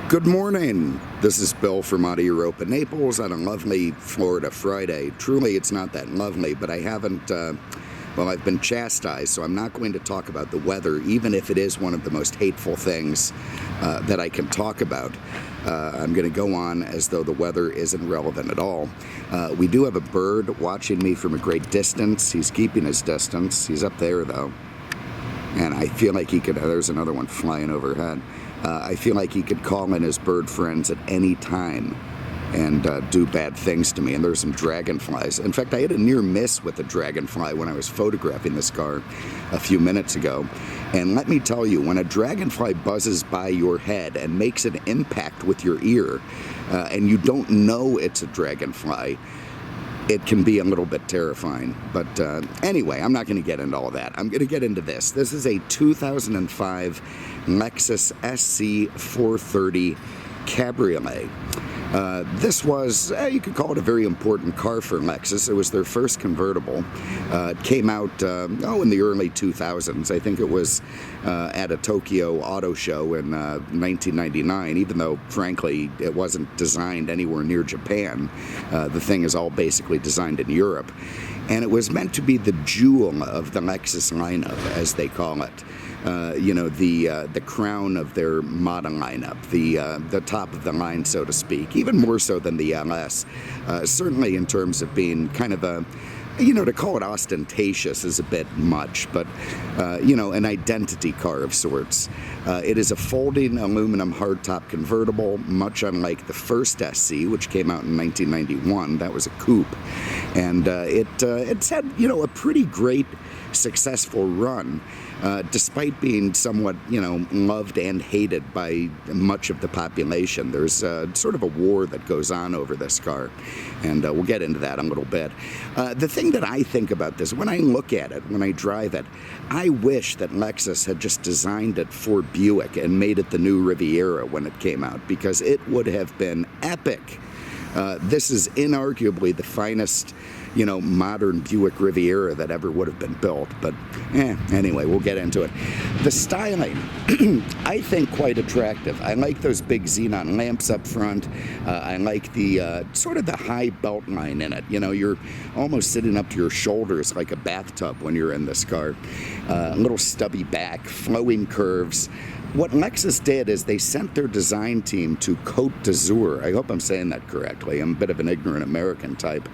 Good morning. This is Bill from Out of Europa, Naples on a lovely Florida Friday. Truly, it's not that lovely, but I haven't, I've been chastised, so I'm not going to talk about the weather, even if it is one of the most hateful things that I can talk about. I'm going to go on as though the weather isn't relevant at all. We do have a bird watching me from a great distance. He's keeping his distance. He's up there, though. And I feel like he could, there's another one flying overhead. I feel like he could call in his bird friends at any time and do bad things to me. And there's some dragonflies. In fact, I had a near miss with a dragonfly when I was photographing this car a few minutes ago. And let me tell you, when a dragonfly buzzes by your head and makes an impact with your ear, and you don't know it's a dragonfly, it can be a little bit terrifying. But anyway, I'm not going to get into all that. I'm going to get into this. This is a 2005 Lexus SC 430 Cabriolet. This was, you could call it a very important car for Lexus. It was their first convertible. It came out, in the early 2000s. I think it was at a Tokyo auto show in 1999, even though, frankly, it wasn't designed anywhere near Japan. The thing is all basically designed in Europe. And it was meant to be the jewel of the Lexus lineup, as they call it. The crown of their model lineup, the top of the line, so to speak, even more so than the LS. Certainly in terms of being kind of a, to call it ostentatious is a bit much, but, an identity car of sorts. It is a folding aluminum hardtop convertible, much unlike the first SC, which came out in 1991. That was a coupe. And it's had, a pretty great successful run. Despite being somewhat, loved and hated by much of the population. There's sort of a war that goes on over this car, and we'll get into that in a little bit. The thing that I think about this, when I look at it, when I drive it, I wish that Lexus had just designed it for Buick and made it the new Riviera when it came out, because it would have been epic. This is inarguably the finest modern Buick Riviera that ever would have been built. But anyway, we'll get into it. The styling, I think quite attractive. I like those big xenon lamps up front. I like the sort of the high belt line in it. You're almost sitting up to your shoulders like a bathtub when you're in this car. A little stubby back, flowing curves. What Lexus did is they sent their design team to Côte d'Azur. I hope I'm saying that correctly. I'm a bit of an ignorant American type.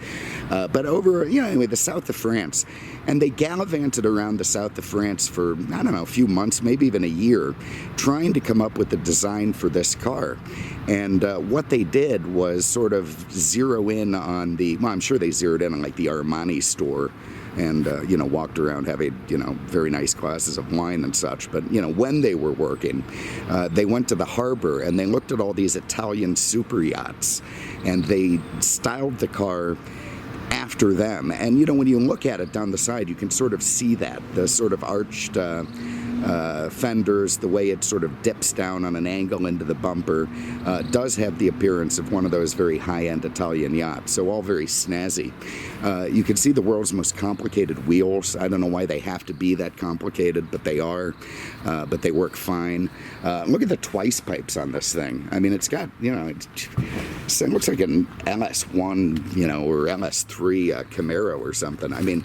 But over, the south of France. And they gallivanted around the south of France for, a few months, maybe even a year, trying to come up with a design for this car. And what they did was sort of zero in on I'm sure they zeroed in on like the Armani store. And, walked around having, very nice glasses of wine and such. But, when they were working, they went to the harbor and they looked at all these Italian super yachts. And they styled the car after them. And, when you look at it down the side, you can sort of see that, the sort of arched fenders, the way it sort of dips down on an angle into the bumper, does have the appearance of one of those very high-end Italian yachts, so all very snazzy. You can see the world's most complicated wheels. I don't know why they have to be that complicated, but they are, but they work fine. Look at the twice pipes on this thing. I mean, it's got, it looks like an LS1, or LS3 Camaro or something. I mean,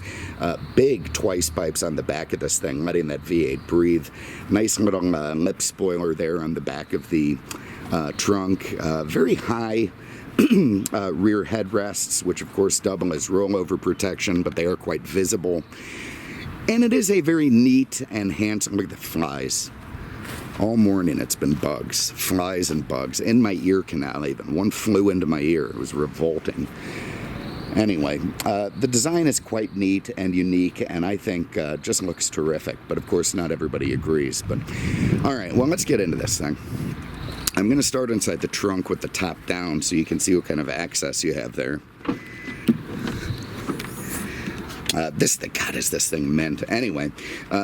big twice pipes on the back of this thing, letting that V8 breathe. Nice little lip spoiler there on the back of the trunk. Very high rear headrests, which of course double as rollover protection, but they are quite visible. And it is a very neat and handsome, look at the flies. All morning it's been bugs, flies and bugs, in my ear canal even. One flew into my ear, it was revolting. Anyway, the design is quite neat and unique, and I think just looks terrific. But of course, not everybody agrees. But all right, well, let's get into this thing. I'm going to start inside the trunk with the top down so you can see what kind of access you have there. This thing, God, is this thing mint? Anyway,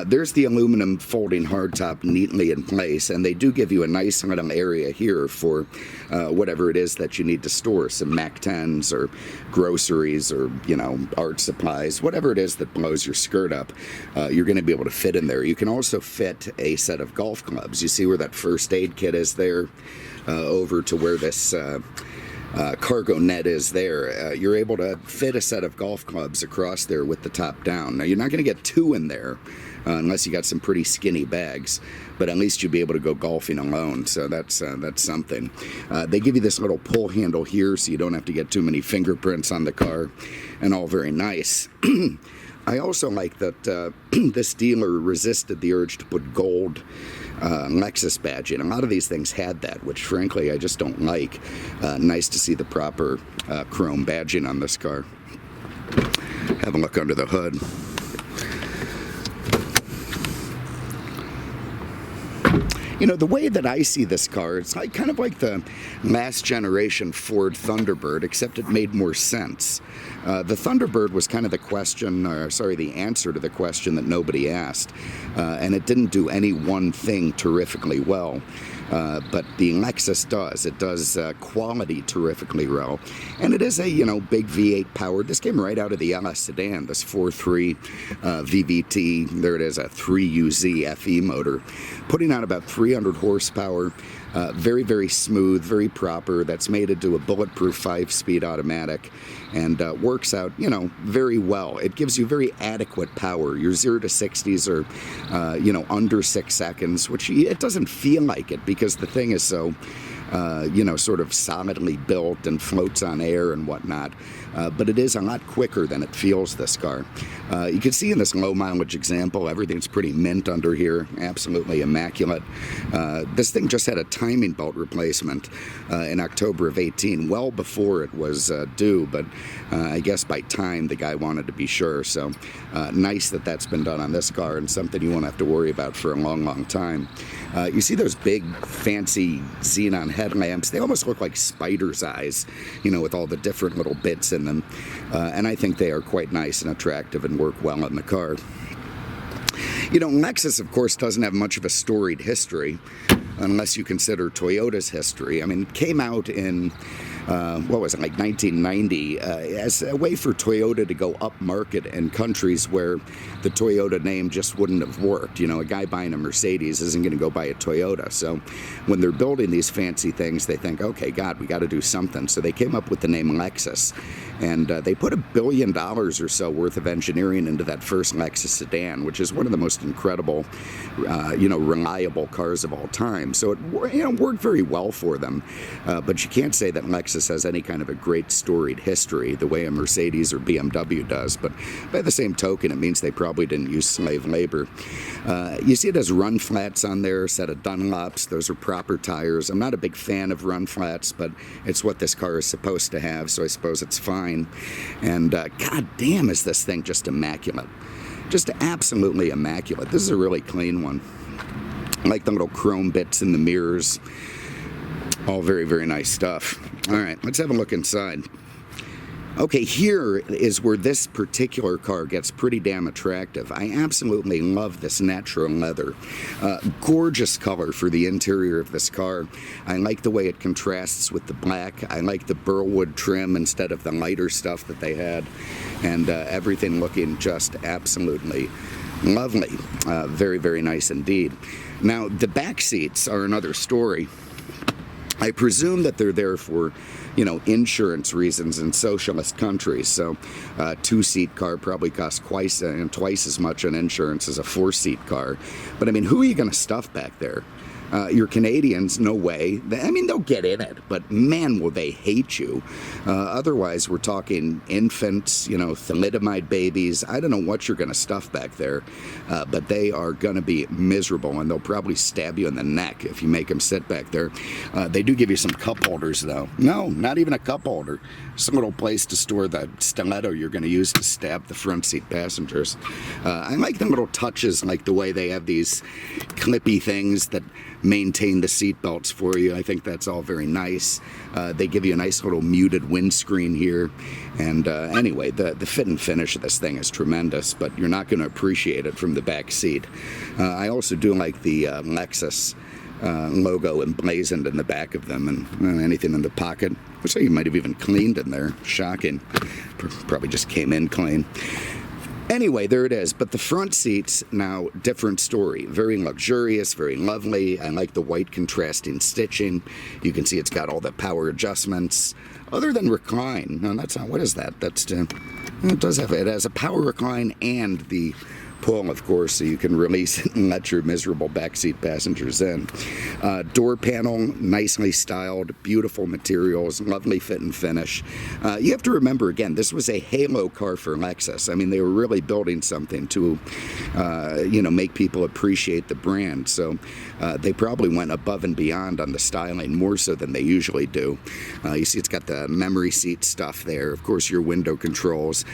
there's the aluminum folding hardtop neatly in place, and they do give you a nice little area here for whatever it is that you need to store, some Mac 10s or groceries or, you know, art supplies, whatever it is that blows your skirt up, you're going to be able to fit in there. You can also fit a set of golf clubs. You see where that first aid kit is there, over to where this cargo net is there. You're able to fit a set of golf clubs across there with the top down. Now, you're not going to get two in there unless you got some pretty skinny bags, but at least you'll be able to go golfing alone, so that's something. They give you this little pull handle here so you don't have to get too many fingerprints on the car, and all very nice. I also like that this dealer resisted the urge to put gold Lexus badging. A lot of these things had that, which frankly I just don't like. Nice to see the proper chrome badging on this car. Have a look under the hood. You know, the way that I see this car, it's like kind of like the last generation Ford Thunderbird, except it made more sense. The Thunderbird was kind of the answer to the question that nobody asked, and it didn't do any one thing terrifically well. But the Lexus does. It does quality terrifically well. And it is a, you know, big V8 powered. This came right out of the LS sedan, this 4.3 VVT. There it is, a 3UZ FE motor, putting out about 300 horsepower. Very, very smooth, very proper. That's made into a bulletproof 5-speed automatic, and works out, you know, very well. It gives you very adequate power. Your 0 to 60s are, you know, under 6 seconds, which it doesn't feel like it because the thing is so, you know, sort of solidly built and floats on air and whatnot. But it is a lot quicker than it feels, this car. You can see in this low mileage example, everything's pretty mint under here, absolutely immaculate. This thing just had a timing belt replacement in October of 18, well before it was due, but I guess by time the guy wanted to be sure. So nice that that's been done on this car, and something you won't have to worry about for a long, long time. You see those big fancy xenon headlamps? They almost look like spider's eyes, you know, with all the different little bits in them. And I think they are quite nice and attractive and work well in the car. You know, Lexus, of course, doesn't have much of a storied history, unless you consider Toyota's history. I mean, it came out in, what was it, like 1990, as a way for Toyota to go up market in countries where the Toyota name just wouldn't have worked. You know, a guy buying a Mercedes isn't going to go buy a Toyota. So when they're building these fancy things, they think, okay, God, we got to do something. So they came up with the name Lexus, and they put $1 billion or so worth of engineering into that first Lexus sedan, which is one of the most incredible, you know, reliable cars of all time. So it, you know, worked very well for them. But you can't say that Lexus has any kind of a great storied history the way a Mercedes or BMW does. But by the same token, it means they probably didn't use slave labor. You see it has run flats on there, a set of Dunlops. Those are proper tires. I'm not a big fan of run flats, but it's what this car is supposed to have, so I suppose it's fine. And god damn, is this thing just immaculate. Just absolutely immaculate. This is a really clean one. I like the little chrome bits in the mirrors. All very, very nice stuff. All right, let's have a look inside. Okay, here is where this particular car gets pretty damn attractive. I absolutely love this natural leather. Gorgeous color for the interior of this car. I like the way it contrasts with the black. I like the burlwood trim instead of the lighter stuff that they had. And everything looking just absolutely lovely. Very, very nice indeed. Now, the back seats are another story. I presume that they're there for, you know, insurance reasons in socialist countries. So a 2-seat car probably costs twice as much on insurance as a 4-seat car. But I mean, who are you going to stuff back there? Your Canadians, no way. I mean, they'll get in it, but man, will they hate you. Otherwise, we're talking infants, you know, thalidomide babies. I don't know what you're going to stuff back there, but they are going to be miserable, and they'll probably stab you in the neck if you make them sit back there. They do give you some cup holders, though. No, not even a cup holder. Some little place to store the stiletto you're going to use to stab the front seat passengers. I like the little touches, like the way they have these clippy things that maintain the seat belts for you. I think that's all very nice. They give you a nice little muted windscreen here. And anyway, the fit and finish of this thing is tremendous, but you're not going to appreciate it from the back seat. I also do like the Lexus logo emblazoned in the back of them, and anything in the pocket. Looks like you might have even cleaned in there. Shocking. Probably just came in clean. Anyway, there it is. But the front seats, now, different story. Very luxurious, very lovely. I like the white contrasting stitching. You can see it's got all the power adjustments. Other than recline. No, that's not. What is that? That's it does have it has a power recline and the pull, of course, so you can release it and let your miserable backseat passengers in. Door panel, nicely styled, beautiful materials, lovely fit and finish. You have to remember, again, this was a halo car for Lexus. I mean, they were really building something to, make people appreciate the brand. So they probably went above and beyond on the styling, more so than they usually do. You see it's got the memory seat stuff there. Of course, your window controls.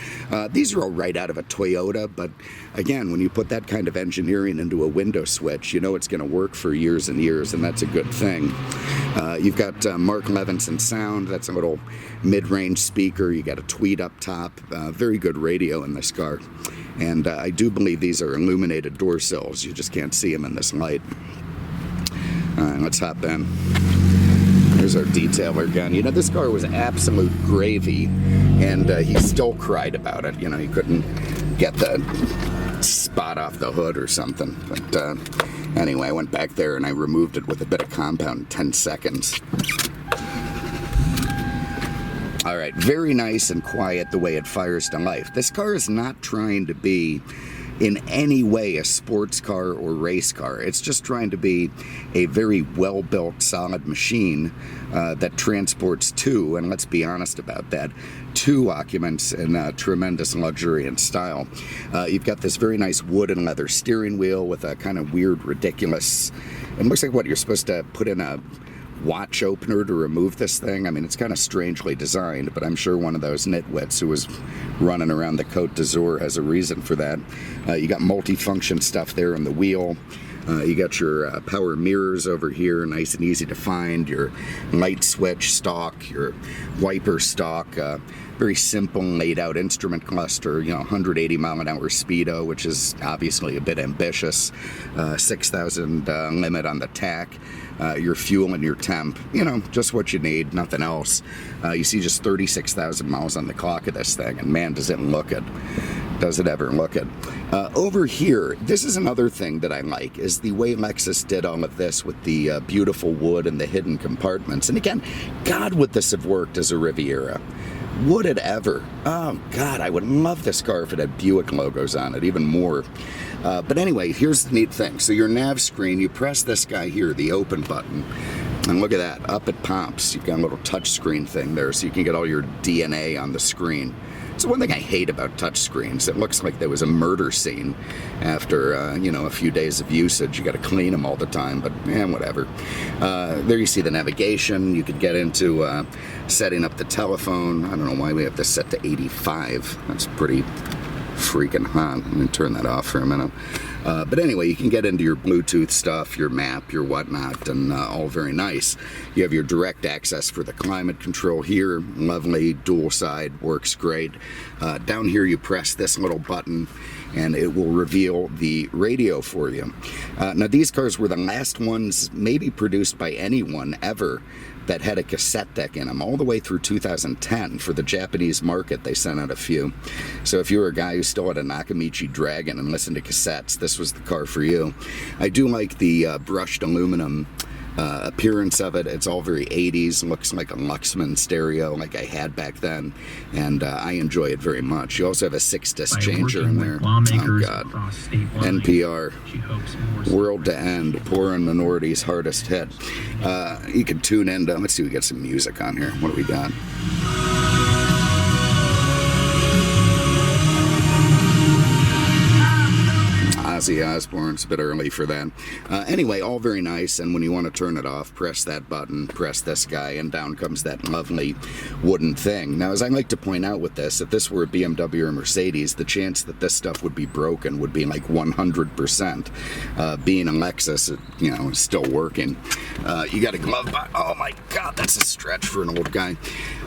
These are all right out of a Toyota, but again, when you put that kind of engineering into a window switch, you know it's going to work for years and years, and that's a good thing. You've got Mark Levinson sound. That's a little mid-range speaker. You got a tweed up top. Very good radio in this car. And I do believe these are illuminated door sills. You just can't see them in this light. All right, let's hop in. Here's our detailer again. You know, this car was absolute gravy, and he still cried about it. You know, he couldn't get the spot off the hood or something. But anyway, I went back there and I removed it with a bit of compound in 10 seconds. All right, very nice and quiet the way it fires to life. This car is not trying to be in any way a sports car or race car. It's just trying to be a very well-built, solid machine that transports two, and let's be honest about that, two occupants in tremendous luxury and style. You've got this very nice wood and leather steering wheel with a kind of weird, ridiculous, it looks like what you're supposed to put in a watch opener to remove this thing. I mean, it's kind of strangely designed, but I'm sure one of those nitwits who was running around the Côte d'Azur has a reason for that. You got multi-function stuff there in the wheel. You got your power mirrors over here, nice and easy to find, your light switch stalk, your wiper stalk, very simple laid out instrument cluster, 180 mile an hour speedo, which is obviously a bit ambitious, 6,000 limit on the tach, your fuel and your temp, just what you need, nothing else. You see just 36,000 miles on the clock of this thing, and man, does it look it. Does it ever look it. Over here, this is another thing that I like, is the way Lexus did all of this with the beautiful wood and the hidden compartments. And again, God, would this have worked as a Riviera? Would it ever? Oh, God, I would love this car if it had Buick logos on it, even more. But anyway, here's the neat thing. So your nav screen, you press this guy here, the open button, and look at that, up it pops. You've got a little touch screen thing there, so you can get all your DNA on the screen. So one thing I hate about touch screens, it looks like there was a murder scene after, a few days of usage. You got to clean them all the time, but whatever. There you see the navigation. You could get into setting up the telephone. I don't know why we have this set to 85. That's pretty freaking hot. Let me turn that off for a minute. But anyway, you can get into your Bluetooth stuff, your map, your whatnot, and all very nice. You have your direct access for the climate control here. Lovely, dual side, works great. Down here you press this little button and it will reveal the radio for you. Now these cars were the last ones maybe produced by anyone ever that had a cassette deck in them, all the way through 2010. For the Japanese market, they sent out a few. So if you were a guy who still had a Nakamichi Dragon and listened to cassettes, this was the car for you. I do like the brushed aluminum appearance of it. It's all very 80s, looks like a Luxman stereo like I had back then, and I enjoy it very much. You also have a 6-disc changer in there. Oh God. NPR, World to End, Poor and Minority's hardest hit. You can tune in to, let's see, we got some music on here. What do we got? Ozzy Osbourne. It's a bit early for that. Anyway, all very nice, and when you want to turn it off, press that button, press this guy, and down comes that lovely wooden thing. Now, as I like to point out with this, if this were a BMW or a Mercedes, the chance that this stuff would be broken would be like 100%. Being a Lexus, it's still working. You got a glove box. Oh my God, that's a stretch for an old guy.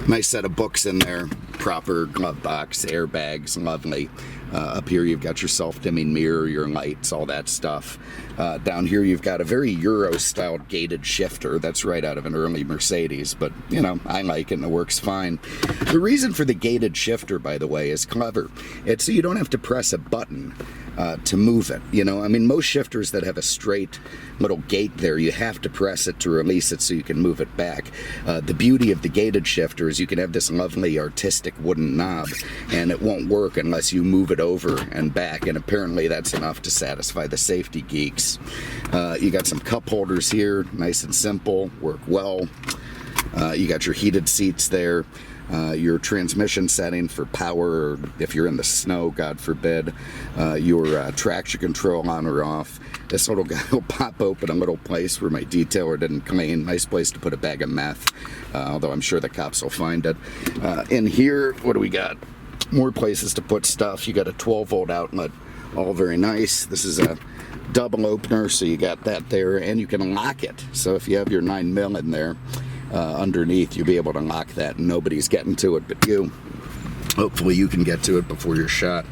Nice set of books in there, proper glove box, airbags, lovely. Up here you've got your self-dimming mirror, your lights, all that stuff. Down here you've got a very Euro-style gated shifter. That's right out of an early Mercedes, but I like it and it works fine. The reason for the gated shifter, by the way, is clever. It's so you don't have to press a button to move it. Most shifters that have a straight little gate there, you have to press it to release it so you can move it back. The beauty of the gated shifter is you can have this lovely artistic wooden knob, and it won't work unless you move it over and back, and apparently that's enough to satisfy the safety geeks. You got some cup holders here, nice and simple, work well. You got your heated seats there. Your transmission setting for power, if you're in the snow, God forbid, your traction control on or off. This little guy will pop open a little place where my detailer didn't clean. Nice place to put a bag of meth, although I'm sure the cops will find it. In here, what do we got? More places to put stuff. You got a 12-volt outlet, all very nice. This is a double opener, so you got that there, and you can lock it. So if you have your 9mm in there, underneath, you'll be able to lock that, and nobody's getting to it but you. Hopefully you can get to it before you're shot.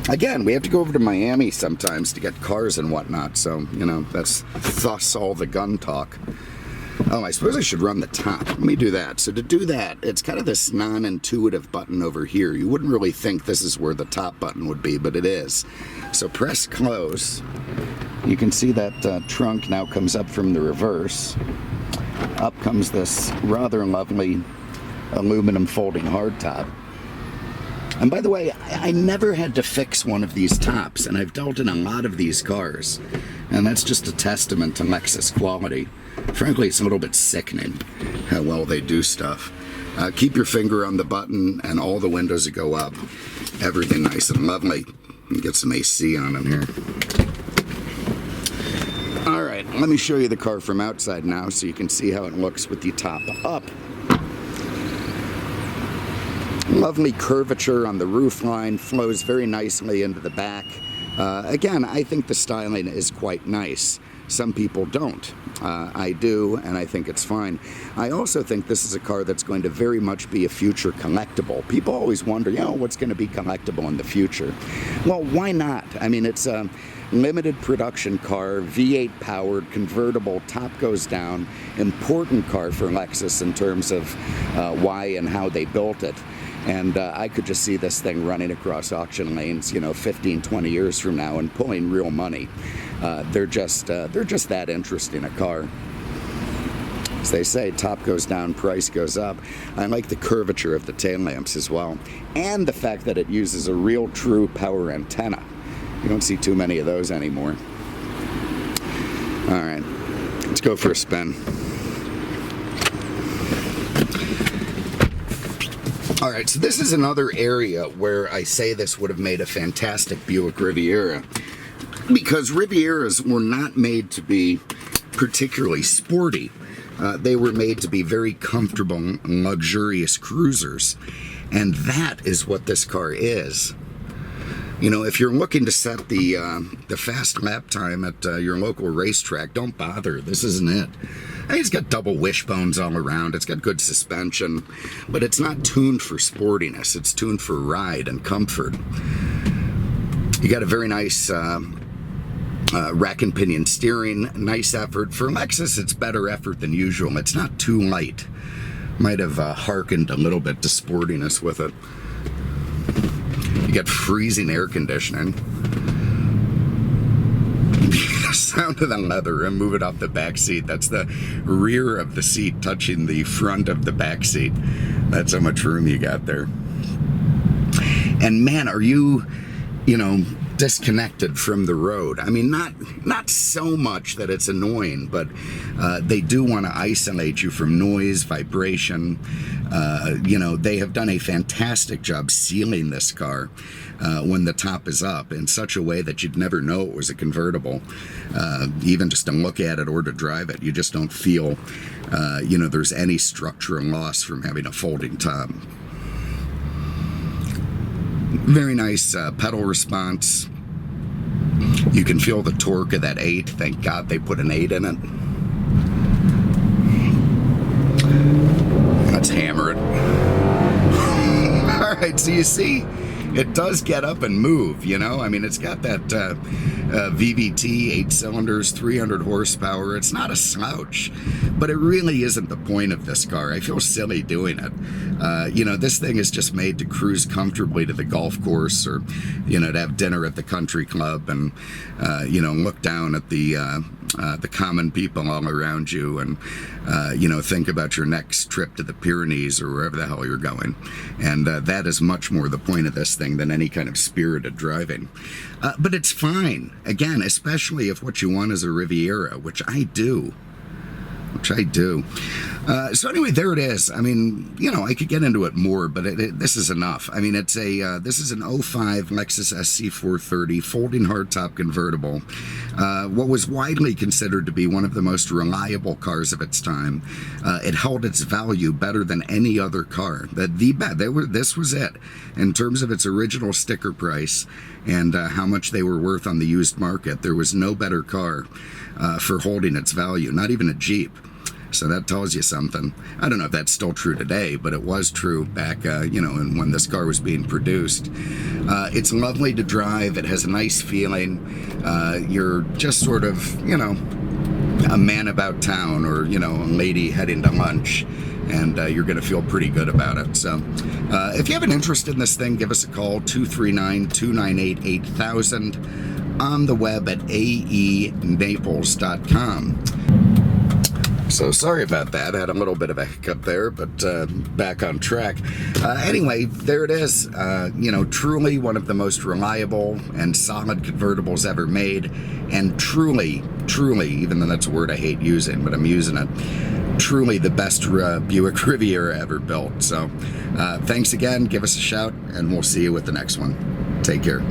Again, we have to go over to Miami sometimes to get cars and whatnot, so that's thus all the gun talk. Oh, I suppose I should run the top. Let me do that. So to do that, it's kind of this non-intuitive button over here. You wouldn't really think this is where the top button would be, but it is. So press close. You can see that trunk now comes up from the reverse. Up comes this rather lovely aluminum folding hardtop. And by the way, I never had to fix one of these tops, and I've dealt in a lot of these cars. And that's just a testament to Lexus quality. Frankly, it's a little bit sickening how well they do stuff. Keep your finger on the button and all the windows that go up. Everything nice and lovely. Get some AC on them here. Alright, let me show you the car from outside now so you can see how it looks with the top up. Lovely curvature on the roof line, flows very nicely into the back. Again, I think the styling is quite nice. Some people don't. I do, and I think it's fine. I also think this is a car that's going to very much be a future collectible. People always wonder, what's going to be collectible in the future? Well, why not? It's a limited production car, V8 powered, convertible, top goes down, important car for Lexus in terms of why and how they built it. And I could just see this thing running across auction lanes, 15, 20 years from now and pulling real money. They're just that interesting a car. As they say, top goes down, price goes up. I like the curvature of the tail lamps as well. And the fact that it uses a real true power antenna. You don't see too many of those anymore. All right, let's go for a spin. All right, so this is another area where I say this would have made a fantastic Buick Riviera, because Rivieras were not made to be particularly sporty. They were made to be very comfortable and luxurious cruisers, and that is what this car is. If you're looking to set the fast lap time at your local racetrack, don't bother. This isn't it. It's got double wishbones all around. It's got good suspension, but it's not tuned for sportiness. It's tuned for ride and comfort. You got a very nice rack and pinion steering. Nice effort. For Lexus, it's better effort than usual. It's not too light. Might have hearkened a little bit to sportiness with it. You got freezing air conditioning. The sound of the leather, and move it off the back seat. That's the rear of the seat touching the front of the back seat. That's how much room you got there. And man, are you you know, disconnected from the road. I mean, not so much that it's annoying, but they do want to isolate you from noise, vibration. You know, they have done a fantastic job sealing this car when the top is up in such a way that you'd never know it was a convertible. Even just to look at it or to drive it, you just don't feel, you know, there's any structural loss from having a folding top. Very nice pedal response. You can feel the torque of that 8. Thank God they put an 8 in it. Let's hammer it. All right, so you see, it does get up and move, you know? I mean, it's got that VVT, 8 cylinders, 300 horsepower. It's not a slouch, but it really isn't the point of this car. I feel silly doing it. You know, this thing is just made to cruise comfortably to the golf course, or, you know, to have dinner at the country club and, you know, look down at the common people all around you and, you know, think about your next trip to the Pyrenees or wherever the hell you're going. And that is much more the point of this thing than any kind of spirited driving. But it's fine, again, especially if what you want is a Riviera, which I do. So anyway, there it is. I mean, you know, I could get into it more, but this is enough. I mean, it's a this is an 05 Lexus SC 430 folding hardtop convertible. What was widely considered to be one of the most reliable cars of its time. It held its value better than any other car. This was it in terms of its original sticker price and how much they were worth on the used market. There was no better car for holding its value, not even a Jeep. So that tells you something. I don't know if that's still true today, but it was true back, you know, when this car was being produced. It's lovely to drive. It has a nice feeling. You're just sort of, you know, a man about town, or, you know, a lady heading to lunch, and you're going to feel pretty good about it. So if you have an interest in this thing, give us a call, 239-298-8000, on the web at aenaples.com. So sorry about that. I had a little bit of a hiccup there, but back on track. Anyway, there it is. You know, truly one of the most reliable and solid convertibles ever made, and truly, even though that's a word I hate using, but I'm using it, truly the best Buick Riviera ever built. So thanks again. Give us a shout, and we'll see you with the next one. Take care.